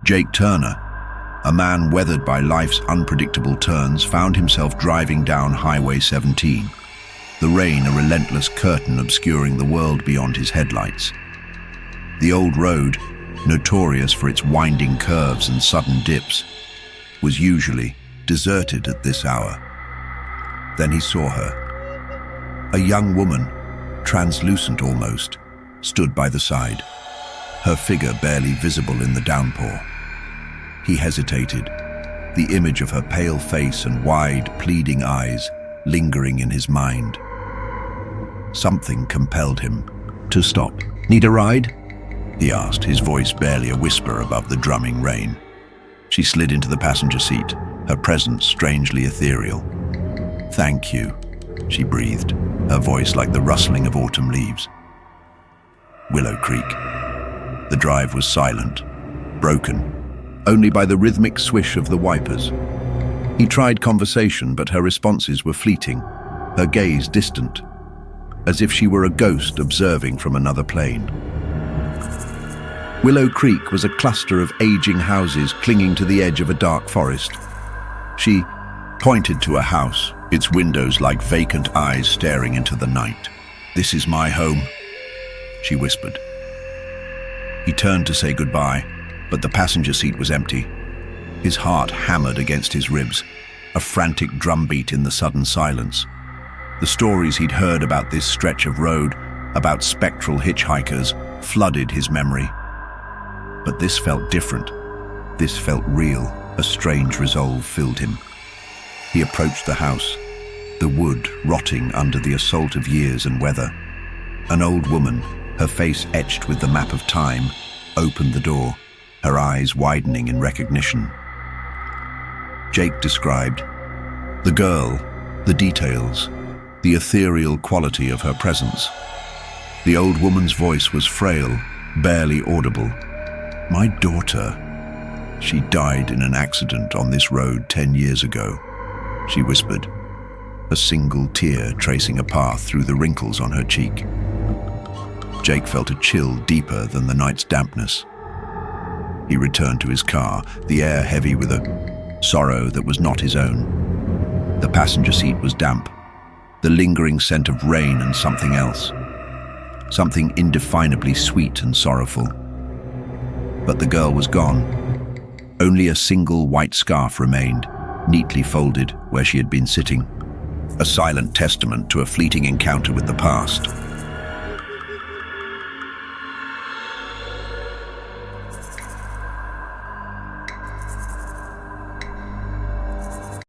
Jake Turner, a man weathered by life's unpredictable turns, found himself driving down Highway 17, the rain a relentless curtain obscuring the world beyond his headlights. The old road, notorious for its winding curves and sudden dips, was usually deserted at this hour. Then he saw her. A young woman, translucent almost, stood by the side, her figure barely visible in the downpour. He hesitated, the image of her pale face and wide, pleading eyes lingering in his mind. Something compelled him to stop. "Need a ride?" he asked, his voice barely a whisper above the drumming rain. She slid into the passenger seat, her presence strangely ethereal. "Thank you," she breathed, her voice like the rustling of autumn leaves. Willow Creek. The drive was silent, broken, only by the rhythmic swish of the wipers. He tried conversation, but her responses were fleeting, her gaze distant, as if she were a ghost observing from another plane. Willow Creek was a cluster of aging houses clinging to the edge of a dark forest. She pointed to a house, its windows like vacant eyes staring into the night. "This is my home," she whispered. He turned to say goodbye, but the passenger seat was empty. His heart hammered against his ribs, a frantic drumbeat in the sudden silence. The stories he'd heard about this stretch of road, about spectral hitchhikers, flooded his memory. But this felt different. This felt real. A strange resolve filled him. He approached the house, the wood rotting under the assault of years and weather. An old woman, her face etched with the map of time, opened the door, her eyes widening in recognition. Jake described the girl, the details, the ethereal quality of her presence. The old woman's voice was frail, barely audible. "My daughter, she died in an accident on this road 10 years ago," she whispered, a single tear tracing a path through the wrinkles on her cheek. Jake felt a chill deeper than the night's dampness. He returned to his car, the air heavy with a sorrow that was not his own. The passenger seat was damp, the lingering scent of rain and something else, something indefinably sweet and sorrowful. But the girl was gone. Only a single white scarf remained, neatly folded where she had been sitting, a silent testament to a fleeting encounter with the past.